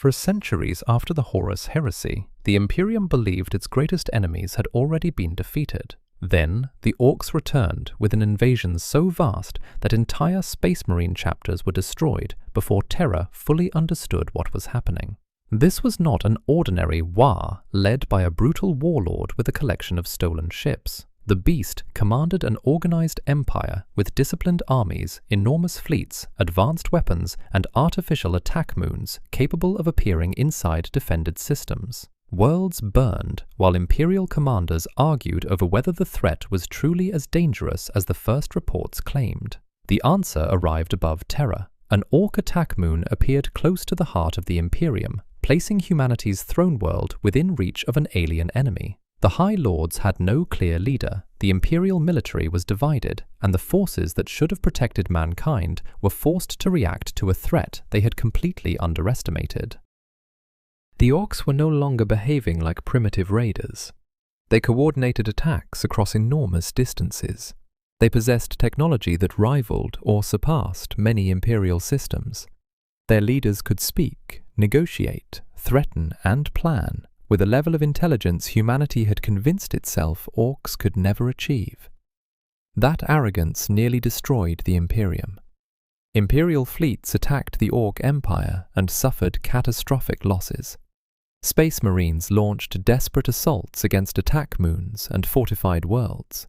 For centuries after the Horus Heresy, the Imperium believed its greatest enemies had already been defeated. Then, the Orks returned with an invasion so vast that entire Space Marine chapters were destroyed before Terra fully understood what was happening. This was not an ordinary Waaagh led by a brutal warlord with a collection of stolen ships. The beast commanded an organized empire with disciplined armies, enormous fleets, advanced weapons, and artificial attack moons capable of appearing inside defended systems. Worlds burned while Imperial commanders argued over whether the threat was truly as dangerous as the first reports claimed. The answer arrived above Terra. An Ork attack moon appeared close to the heart of the Imperium, placing humanity's throne world within reach of an alien enemy. The High Lords had no clear leader, the Imperial military was divided, and the forces that should have protected mankind were forced to react to a threat they had completely underestimated. The Orks were no longer behaving like primitive raiders. They coordinated attacks across enormous distances. They possessed technology that rivaled or surpassed many Imperial systems. Their leaders could speak, negotiate, threaten, and plan with a level of intelligence humanity had convinced itself Orks could never achieve. That arrogance nearly destroyed the Imperium. Imperial fleets attacked the Ork Empire and suffered catastrophic losses. Space Marines launched desperate assaults against attack moons and fortified worlds.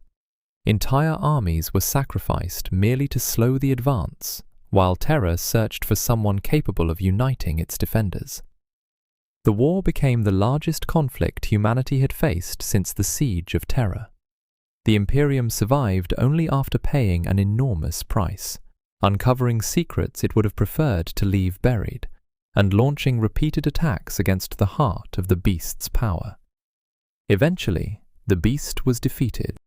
Entire armies were sacrificed merely to slow the advance, while Terra searched for someone capable of uniting its defenders. The war became the largest conflict humanity had faced since the siege of Terra. The Imperium survived only after paying an enormous price, uncovering secrets it would have preferred to leave buried, and launching repeated attacks against the heart of the beast's power. Eventually, the beast was defeated.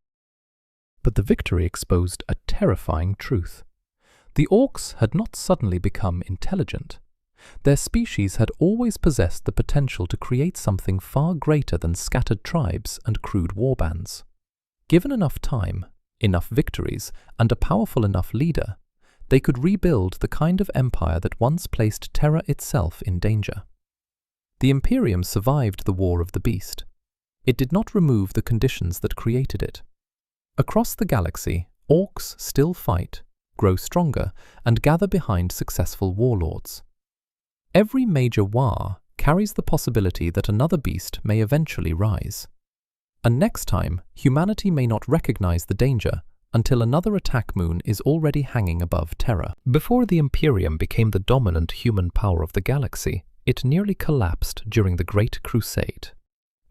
But the victory exposed a terrifying truth. The Orks had not suddenly become intelligent. Their species had always possessed the potential to create something far greater than scattered tribes and crude warbands. Given enough time, enough victories, and a powerful enough leader, they could rebuild the kind of empire that once placed Terra itself in danger. The Imperium survived the War of the Beast. It did not remove the conditions that created it. Across the galaxy, Orks still fight, grow stronger, and gather behind successful warlords. Every major Waaagh carries the possibility that another beast may eventually rise. And next time, humanity may not recognize the danger until another attack moon is already hanging above Terra. Before the Imperium became the dominant human power of the galaxy, it nearly collapsed during the Great Crusade.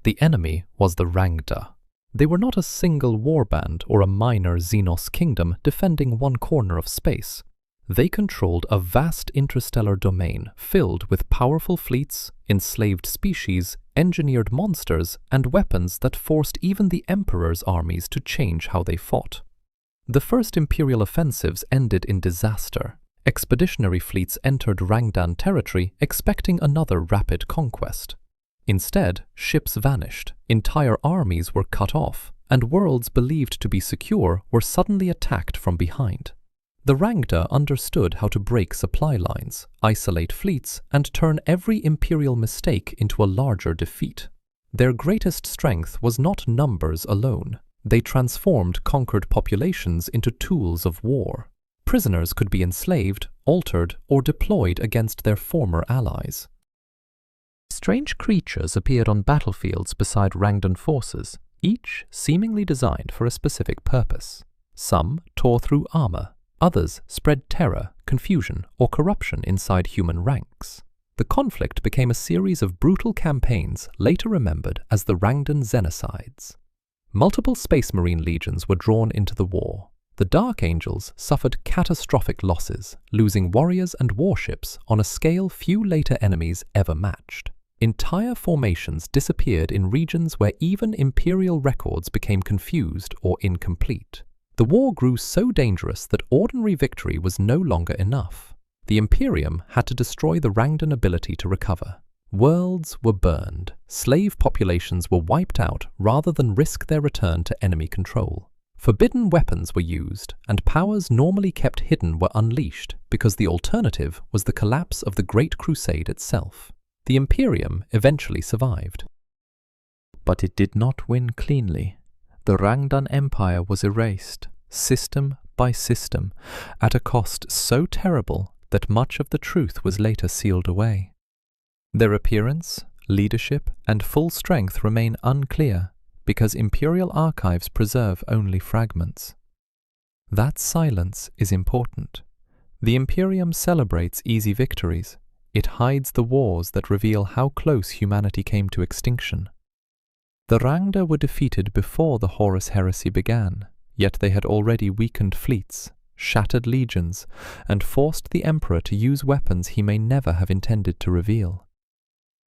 The enemy was the Rangda. They were not a single warband or a minor Xenos kingdom defending one corner of space. They controlled a vast interstellar domain filled with powerful fleets, enslaved species, engineered monsters, and weapons that forced even the Emperor's armies to change how they fought. The first Imperial offensives ended in disaster. Expeditionary fleets entered Rangdan territory expecting another rapid conquest. Instead, ships vanished, entire armies were cut off, and worlds believed to be secure were suddenly attacked from behind. The Rangda understood how to break supply lines, isolate fleets, and turn every Imperial mistake into a larger defeat. Their greatest strength was not numbers alone. They transformed conquered populations into tools of war. Prisoners could be enslaved, altered, or deployed against their former allies. Strange creatures appeared on battlefields beside Rangdan forces, each seemingly designed for a specific purpose. Some tore through armor. Others spread terror, confusion, or corruption inside human ranks. The conflict became a series of brutal campaigns later remembered as the Rangdan Xenocides. Multiple Space Marine legions were drawn into the war. The Dark Angels suffered catastrophic losses, losing warriors and warships on a scale few later enemies ever matched. Entire formations disappeared in regions where even Imperial records became confused or incomplete. The war grew so dangerous that ordinary victory was no longer enough. The Imperium had to destroy the Rangdan ability to recover. Worlds were burned, slave populations were wiped out rather than risk their return to enemy control. Forbidden weapons were used, and powers normally kept hidden were unleashed because the alternative was the collapse of the Great Crusade itself. the Imperium eventually survived. But it did not win cleanly. The Rangdan Empire was erased, system by system, at a cost so terrible that much of the truth was later sealed away. Their appearance, leadership, and full strength remain unclear because imperial archives preserve only fragments. That silence is important. The Imperium celebrates easy victories. It hides the wars that reveal how close humanity came to extinction. The Rangda were defeated before the Horus heresy began, yet they had already weakened fleets, shattered legions, and forced the Emperor to use weapons he may never have intended to reveal.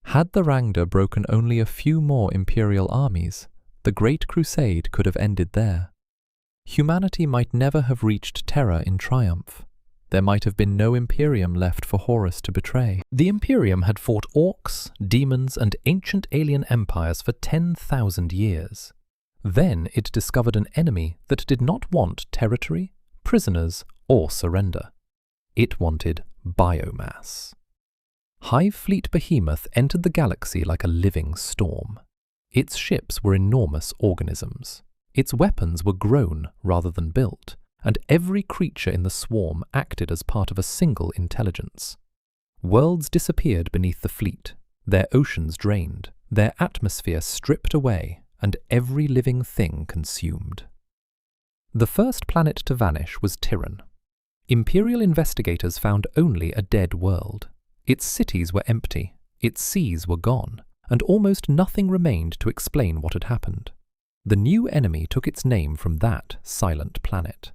Had the Rangda broken only a few more imperial armies, the Great Crusade could have ended there. Humanity might never have reached Terra in triumph. There might have been no Imperium left for Horus to betray. The Imperium had fought orcs, demons, and ancient alien empires for 10,000 years. Then it discovered an enemy that did not want territory, prisoners, or surrender. It wanted biomass. Hive Fleet Behemoth entered the galaxy like a living storm. Its ships were enormous organisms. Its weapons were grown rather than built, and every creature in the swarm acted as part of a single intelligence. Worlds disappeared beneath the fleet, their oceans drained, their atmosphere stripped away, and every living thing consumed. The first planet to vanish was Tyran. Imperial investigators found only a dead world. Its cities were empty, its seas were gone, and almost nothing remained to explain what had happened. The new enemy took its name from that silent planet.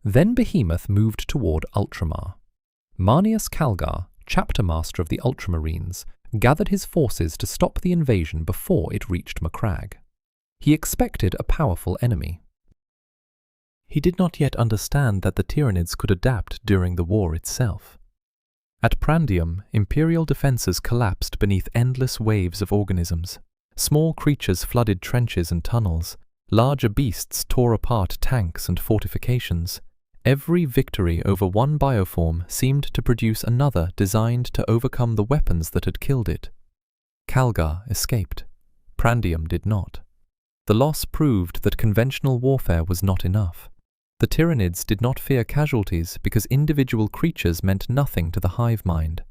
Then Behemoth moved toward Ultramar. Marneus Calgar, chapter master of the Ultramarines, gathered his forces to stop the invasion before it reached Macragge. He expected a powerful enemy. He did not yet understand that the Tyranids could adapt during the war itself. At Prandium, Imperial defences collapsed beneath endless waves of organisms. Small creatures flooded trenches and tunnels. Larger beasts tore apart tanks and fortifications. Every victory over one bioform seemed to produce another designed to overcome the weapons that had killed it. Calgar escaped. Prandium did not. The loss proved that conventional warfare was not enough. The Tyranids did not fear casualties because individual creatures meant nothing to the hive mind.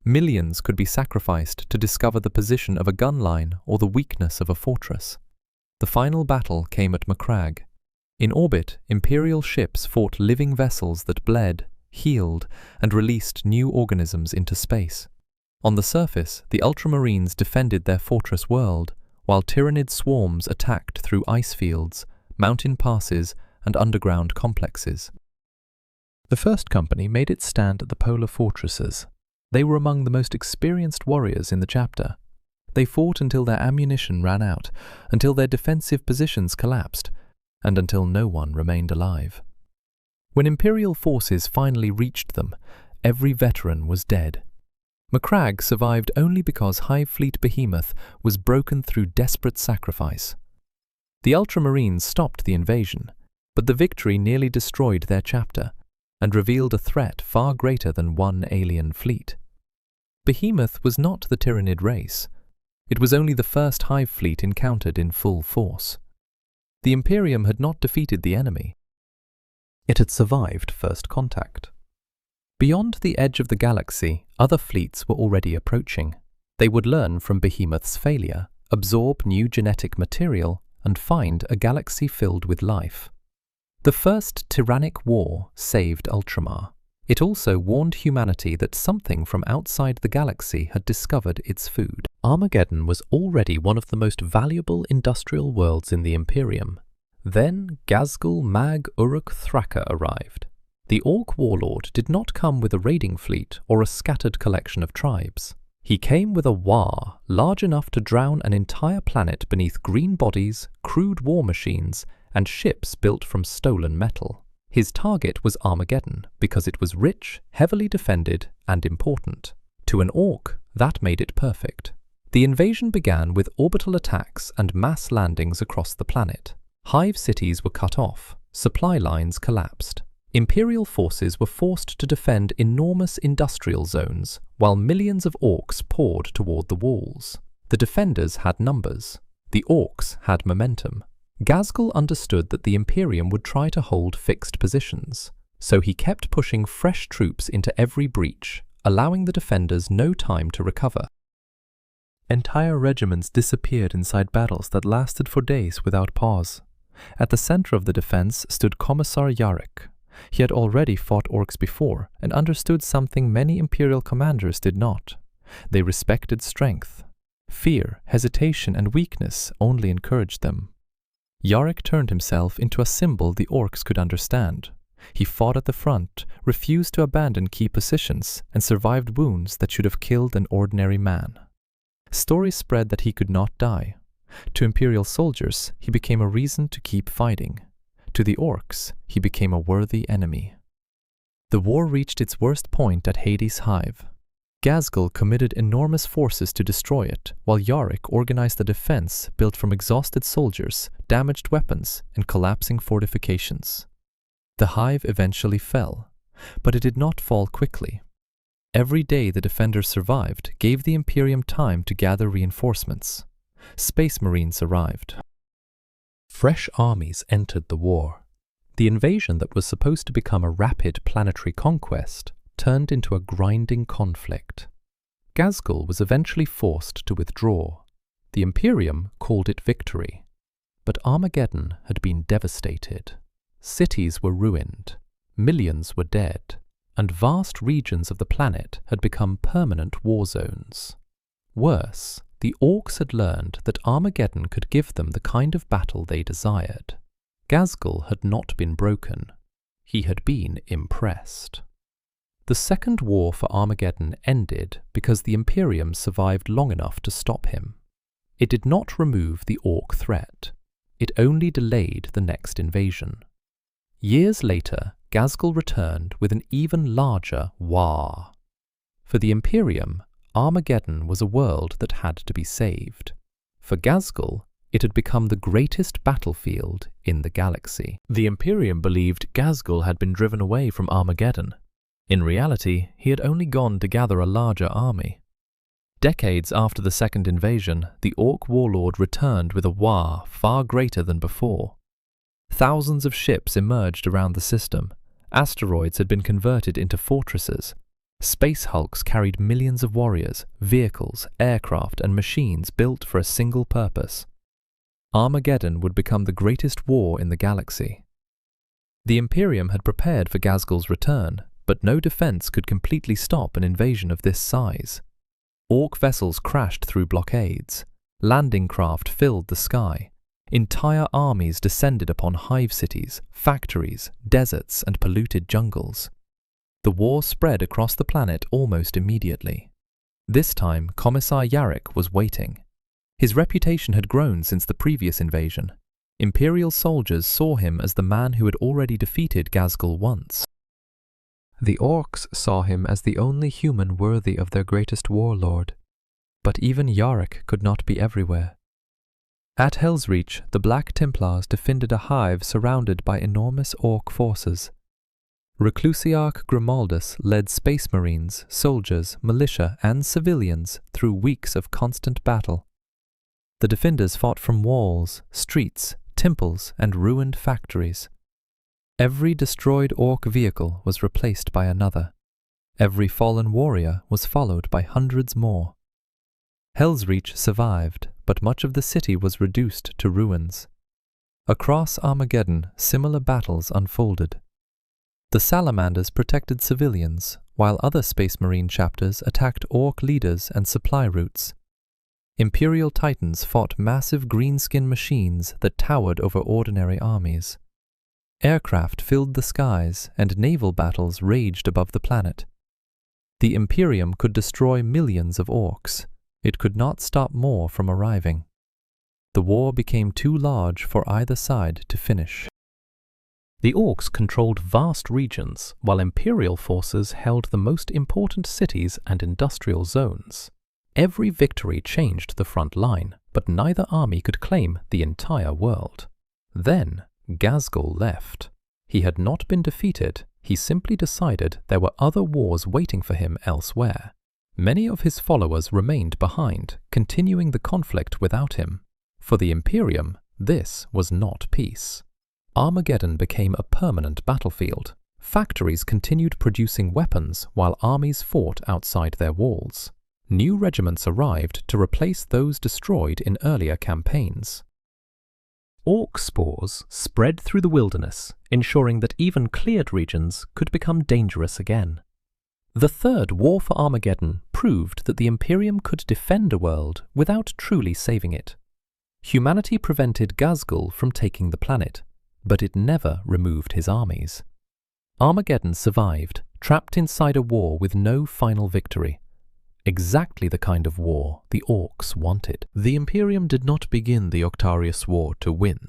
Millions could be sacrificed to discover the position of a gun line or the weakness of a fortress. The final battle came at Macragge. In orbit, Imperial ships fought living vessels that bled, healed, and released new organisms into space. On the surface, the Ultramarines defended their fortress world, while Tyranid swarms attacked through ice fields, mountain passes, and underground complexes. The first company made its stand at the polar fortresses. They were among the most experienced warriors in the chapter. They fought until their ammunition ran out, until their defensive positions collapsed, and until no one remained alive. When Imperial forces finally reached them, every veteran was dead. Macragge survived only because Hive Fleet Behemoth was broken through desperate sacrifice. The Ultramarines stopped the invasion, but the victory nearly destroyed their chapter, and revealed a threat far greater than one alien fleet. Behemoth was not the Tyranid race. It was only the first Hive fleet encountered in full force. The Imperium had not defeated the enemy. It had survived first contact. Beyond the edge of the galaxy, other fleets were already approaching. They would learn from Behemoth's failure, absorb new genetic material, and find a galaxy filled with life. The First Tyrannic War saved Ultramar. It also warned humanity that something from outside the galaxy had discovered its food. Armageddon was already one of the most valuable industrial worlds in the Imperium. Then Ghazghkull Mag Uruk Thraka arrived. The Ork warlord did not come with a raiding fleet or a scattered collection of tribes. He came with a Waaagh large enough to drown an entire planet beneath green bodies, crude war machines, and ships built from stolen metal. His target was Armageddon because it was rich, heavily defended, and important. To an Ork, that made it perfect. The invasion began with orbital attacks and mass landings across the planet. Hive cities were cut off, supply lines collapsed. Imperial forces were forced to defend enormous industrial zones, while millions of orcs poured toward the walls. The defenders had numbers. The orcs had momentum. Ghazghkull understood that the Imperium would try to hold fixed positions, so he kept pushing fresh troops into every breach, allowing the defenders no time to recover. Entire regiments disappeared inside battles that lasted for days without pause. At the center of the defense stood Commissar Yarrick. He had already fought orcs before and understood something many Imperial commanders did not. They respected strength. Fear, hesitation, and weakness only encouraged them. Yarrick turned himself into a symbol the orcs could understand. He fought at the front, refused to abandon key positions, and survived wounds that should have killed an ordinary man. Stories spread that he could not die. To Imperial soldiers, he became a reason to keep fighting. To the orcs, he became a worthy enemy. The war reached its worst point at Hades' Hive. Ghazghkull committed enormous forces to destroy it, while Yarrick organized a defense built from exhausted soldiers, damaged weapons, and collapsing fortifications. The hive eventually fell, but it did not fall quickly. Every day the defenders survived gave the Imperium time to gather reinforcements. Space Marines arrived. Fresh armies entered the war. The invasion that was supposed to become a rapid planetary conquest turned into a grinding conflict. Ghazghkull was eventually forced to withdraw. The Imperium called it victory. But Armageddon had been devastated. Cities were ruined, millions were dead, and vast regions of the planet had become permanent war zones. Worse, the orcs had learned that Armageddon could give them the kind of battle they desired. Ghazghkull had not been broken. He had been impressed. The Second War for Armageddon ended because the Imperium survived long enough to stop him. It did not remove the orc threat. It only delayed the next invasion. Years later, Ghazghkull returned with an even larger Waaagh. For the Imperium, Armageddon was a world that had to be saved. For Ghazghkull, it had become the greatest battlefield in the galaxy. The Imperium believed Ghazghkull had been driven away from Armageddon. In reality, he had only gone to gather a larger army. Decades after the second invasion, the Ork warlord returned with a Waaagh far greater than before. Thousands of ships emerged around the system. Asteroids had been converted into fortresses. Space hulks carried millions of warriors, vehicles, aircraft, and machines built for a single purpose. Armageddon would become the greatest war in the galaxy. The Imperium had prepared for Ghazghkull's return, but no defense could completely stop an invasion of this size. Ork vessels crashed through blockades. Landing craft filled the sky. Entire armies descended upon hive cities, factories, deserts, and polluted jungles. The war spread across the planet almost immediately. This time, Commissar Yarrick was waiting. His reputation had grown since the previous invasion. Imperial soldiers saw him as the man who had already defeated Ghazghkull once. The orcs saw him as the only human worthy of their greatest warlord. But even Yarrick could not be everywhere. At Hell's Reach, the Black Templars defended a hive surrounded by enormous orc forces. Reclusiarch Grimaldus led space marines, soldiers, militia, and civilians through weeks of constant battle. The defenders fought from walls, streets, temples, and ruined factories. Every destroyed orc vehicle was replaced by another. Every fallen warrior was followed by hundreds more. Hell's Reach survived, but much of the city was reduced to ruins. Across Armageddon, similar battles unfolded. The Salamanders protected civilians, while other Space Marine chapters attacked orc leaders and supply routes. Imperial Titans fought massive greenskin machines that towered over ordinary armies. Aircraft filled the skies, and naval battles raged above the planet. The Imperium could destroy millions of orcs. It could not stop more from arriving. The war became too large for either side to finish. The orcs controlled vast regions, while Imperial forces held the most important cities and industrial zones. Every victory changed the front line, but neither army could claim the entire world. Then Ghazghkull left. He had not been defeated, he simply decided there were other wars waiting for him elsewhere. Many of his followers remained behind, continuing the conflict without him. For the Imperium, this was not peace. Armageddon became a permanent battlefield. Factories continued producing weapons while armies fought outside their walls. New regiments arrived to replace those destroyed in earlier campaigns. Ork spores spread through the wilderness, ensuring that even cleared regions could become dangerous again. The Third War for Armageddon proved that the Imperium could defend a world without truly saving it. Humanity prevented Ghazghkull from taking the planet, but it never removed his armies. Armageddon survived, trapped inside a war with no final victory. Exactly the kind of war the Orks wanted. The Imperium did not begin the Octarius War to win.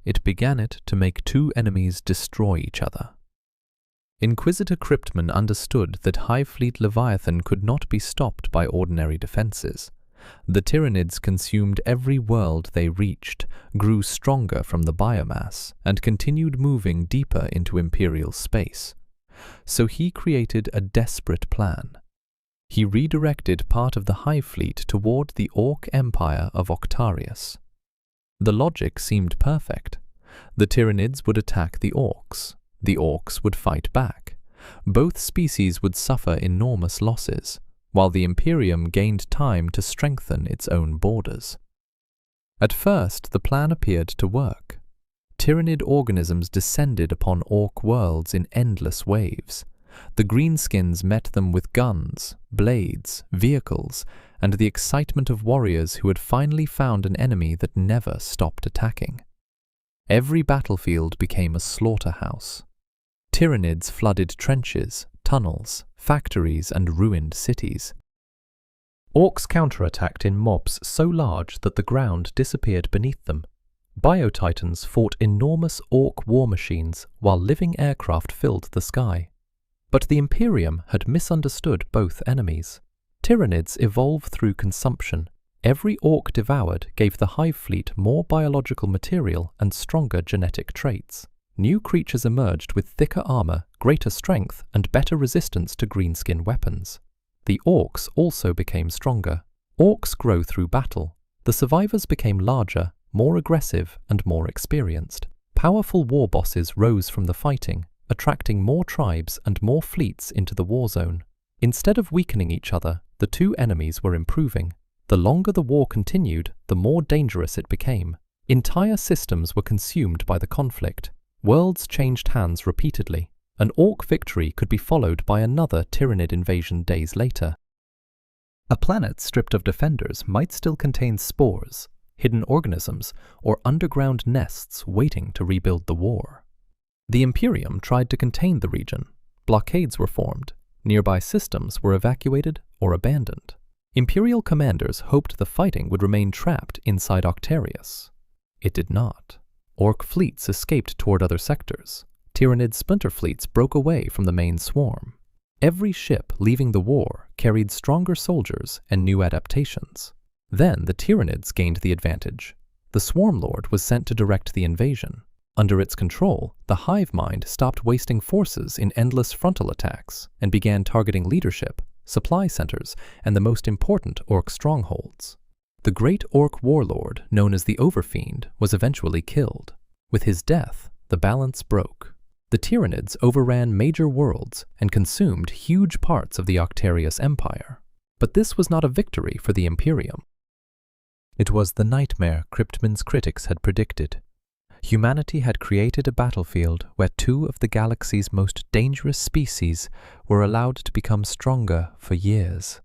It began it to make two enemies destroy each other. Inquisitor Cryptman understood that Hive Fleet Leviathan could not be stopped by ordinary defenses. The Tyranids consumed every world they reached, grew stronger from the biomass, and continued moving deeper into Imperial space. So he created a desperate plan. He redirected part of the Hive Fleet toward the Ork Empire of Octarius. The logic seemed perfect. The Tyranids would attack the Orks. The Orks would fight back. Both species would suffer enormous losses, while the Imperium gained time to strengthen its own borders. At first, the plan appeared to work. Tyranid organisms descended upon Ork worlds in endless waves. The greenskins met them with guns, blades, vehicles, and the excitement of warriors who had finally found an enemy that never stopped attacking. Every battlefield became a slaughterhouse. Tyranids flooded trenches, tunnels, factories, and ruined cities. Orks counterattacked in mobs so large that the ground disappeared beneath them. Biotitans fought enormous Ork war machines while living aircraft filled the sky. But the Imperium had misunderstood both enemies. Tyranids evolve through consumption. Every Ork devoured gave the Hive Fleet more biological material and stronger genetic traits. New creatures emerged with thicker armor, greater strength, and better resistance to greenskin weapons. The Orks also became stronger. Orks grow through battle. The survivors became larger, more aggressive, and more experienced. Powerful war bosses rose from the fighting, attracting more tribes and more fleets into the war zone. Instead of weakening each other, the two enemies were improving. The longer the war continued, the more dangerous it became. Entire systems were consumed by the conflict. Worlds changed hands repeatedly. An Ork victory could be followed by another Tyranid invasion days later. A planet stripped of defenders might still contain spores, hidden organisms, or underground nests waiting to rebuild the war. The Imperium tried to contain the region. Blockades were formed. Nearby systems were evacuated or abandoned. Imperial commanders hoped the fighting would remain trapped inside Octarius. It did not. Ork fleets escaped toward other sectors. Tyranid splinter fleets broke away from the main swarm. Every ship leaving the war carried stronger soldiers and new adaptations. Then the Tyranids gained the advantage. The Swarm Lord was sent to direct the invasion. Under its control, the hive mind stopped wasting forces in endless frontal attacks and began targeting leadership, supply centers, and the most important Ork strongholds. The great Ork warlord, known as the Overfiend, was eventually killed. With his death, the balance broke. The Tyranids overran major worlds and consumed huge parts of the Octarius Empire. But this was not a victory for the Imperium. It was the nightmare Cryptman's critics had predicted. Humanity had created a battlefield where two of the galaxy's most dangerous species were allowed to become stronger for years.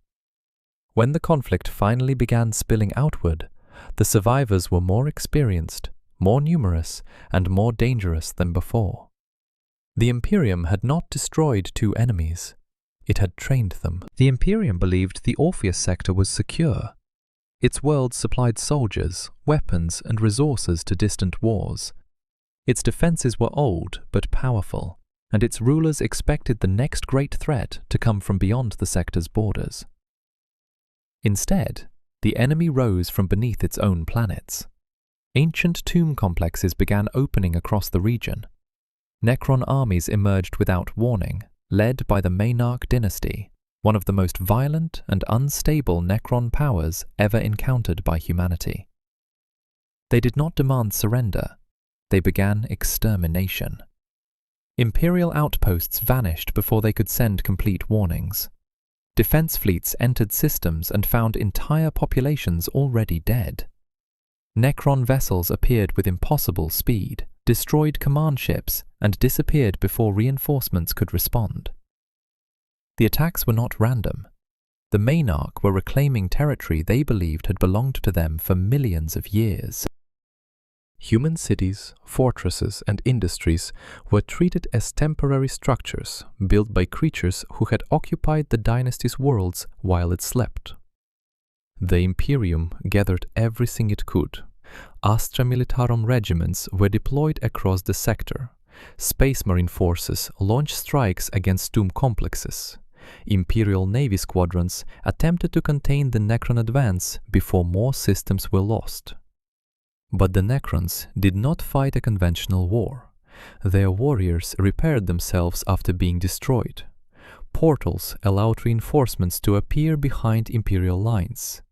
When the conflict finally began spilling outward, the survivors were more experienced, more numerous, and more dangerous than before. The Imperium had not destroyed two enemies. It had trained them. The Imperium believed the Orpheus sector was secure. Its worlds supplied soldiers, weapons, and resources to distant wars. Its defenses were old but powerful, and its rulers expected the next great threat to come from beyond the sector's borders. Instead, the enemy rose from beneath its own planets. Ancient tomb complexes began opening across the region. Necron armies emerged without warning, led by the Maynarch dynasty, one of the most violent and unstable Necron powers ever encountered by humanity. They did not demand surrender, they began extermination. Imperial outposts vanished before they could send complete warnings. Defense fleets entered systems and found entire populations already dead. Necron vessels appeared with impossible speed, destroyed command ships, and disappeared before reinforcements could respond. The attacks were not random. The Maynarch were reclaiming territory they believed had belonged to them for millions of years. Human cities, fortresses, and industries were treated as temporary structures built by creatures who had occupied the dynasty's worlds while it slept. The Imperium gathered everything it could. Astra Militarum regiments were deployed across the sector. Space Marine forces launched strikes against tomb complexes. Imperial Navy squadrons attempted to contain the Necron advance before more systems were lost. But the Necrons did not fight a conventional war. Their warriors repaired themselves after being destroyed. Portals allowed reinforcements to appear behind Imperial lines.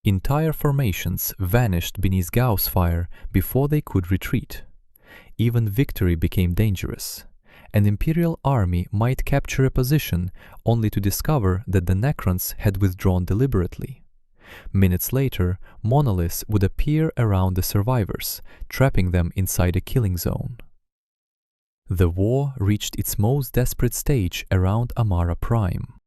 Entire formations vanished beneath Gauss fire before they could retreat. Even victory became dangerous. An Imperial army might capture a position only to discover that the Necrons had withdrawn deliberately. Minutes later, monoliths would appear around the survivors, trapping them inside a killing zone. The war reached its most desperate stage around Amara Prime.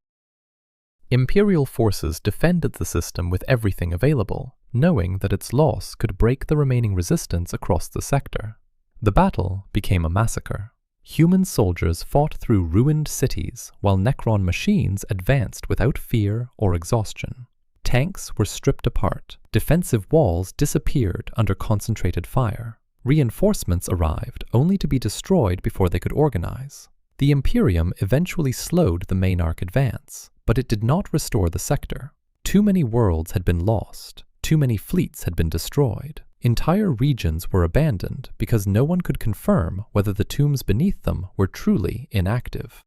Imperial forces defended the system with everything available, knowing that its loss could break the remaining resistance across the sector. The battle became a massacre. Human soldiers fought through ruined cities, while Necron machines advanced without fear or exhaustion. Tanks were stripped apart. Defensive walls disappeared under concentrated fire. Reinforcements arrived only to be destroyed before they could organize. The Imperium eventually slowed the Maynarch advance, but it did not restore the sector. Too many worlds had been lost. Too many fleets had been destroyed. Entire regions were abandoned because no one could confirm whether the tombs beneath them were truly inactive.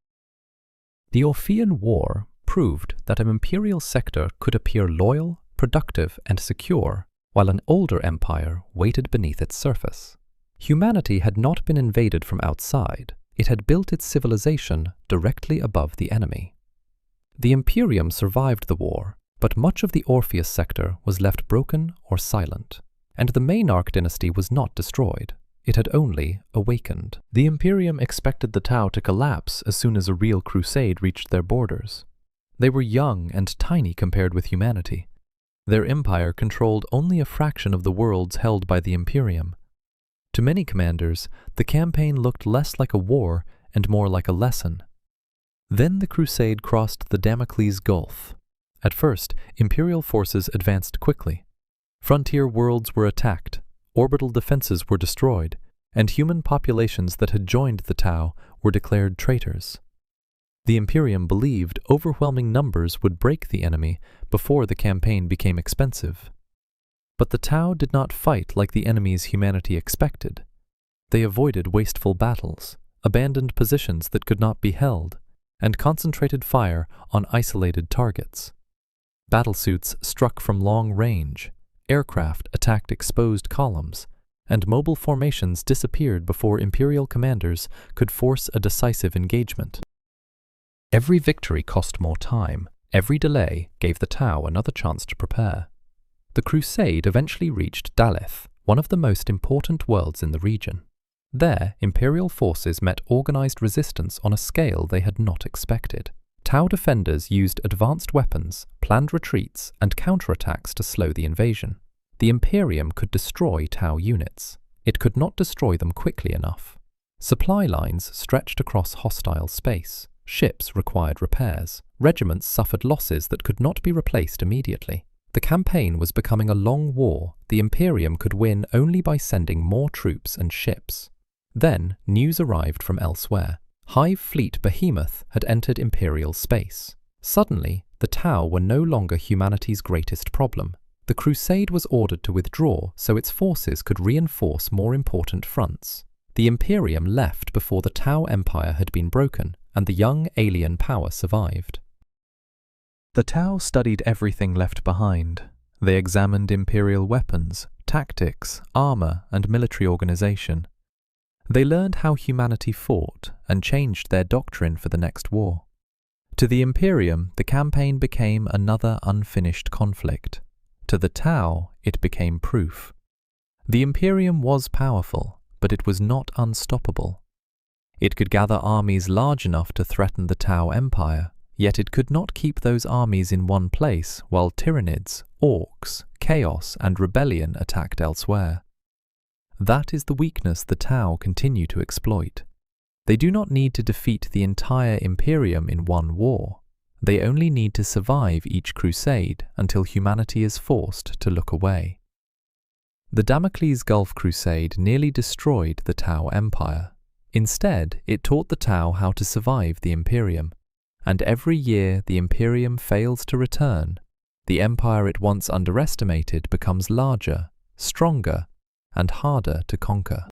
The Orphean War proved that an imperial sector could appear loyal, productive, and secure, while an older empire waited beneath its surface. Humanity had not been invaded from outside. It had built its civilization directly above the enemy. The Imperium survived the war, but much of the Orpheus sector was left broken or silent, and the Maynarch dynasty was not destroyed. It had only awakened. The Imperium expected the Tau to collapse as soon as a real crusade reached their borders. They were young and tiny compared with humanity. Their empire controlled only a fraction of the worlds held by the Imperium. To many commanders, the campaign looked less like a war and more like a lesson. Then the crusade crossed the Damocles Gulf. At first, Imperial forces advanced quickly. Frontier worlds were attacked, orbital defenses were destroyed, and human populations that had joined the Tau were declared traitors. The Imperium believed overwhelming numbers would break the enemy before the campaign became expensive. But the Tau did not fight like the enemy's humanity expected. They avoided wasteful battles, abandoned positions that could not be held, and concentrated fire on isolated targets. Battlesuits struck from long range, aircraft attacked exposed columns, and mobile formations disappeared before Imperial commanders could force a decisive engagement. Every victory cost more time. Every delay gave the Tau another chance to prepare. The crusade eventually reached Daleth, one of the most important worlds in the region. There, Imperial forces met organized resistance on a scale they had not expected. Tau defenders used advanced weapons, planned retreats, and counterattacks to slow the invasion. The Imperium could destroy Tau units. It could not destroy them quickly enough. Supply lines stretched across hostile space. Ships required repairs. Regiments suffered losses that could not be replaced immediately. The campaign was becoming a long war the Imperium could win only by sending more troops and ships. Then, news arrived from elsewhere. Hive Fleet Behemoth had entered Imperial space. Suddenly, the Tau were no longer humanity's greatest problem. The Crusade was ordered to withdraw so its forces could reinforce more important fronts. The Imperium left before the Tau Empire had been broken, and the young alien power survived. The Tau studied everything left behind. They examined Imperial weapons, tactics, armor, and military organization. They learned how humanity fought and changed their doctrine for the next war. To the Imperium, the campaign became another unfinished conflict. To the Tau, it became proof. The Imperium was powerful, but it was not unstoppable. It could gather armies large enough to threaten the Tau Empire, yet it could not keep those armies in one place while Tyranids, Orks, Chaos, and Rebellion attacked elsewhere. That is the weakness the Tau continue to exploit. They do not need to defeat the entire Imperium in one war. They only need to survive each crusade until humanity is forced to look away. The Damocles Gulf Crusade nearly destroyed the Tau Empire. Instead, it taught the Tau how to survive the Imperium, and every year the Imperium fails to return. The empire it once underestimated becomes larger, stronger, and harder to conquer.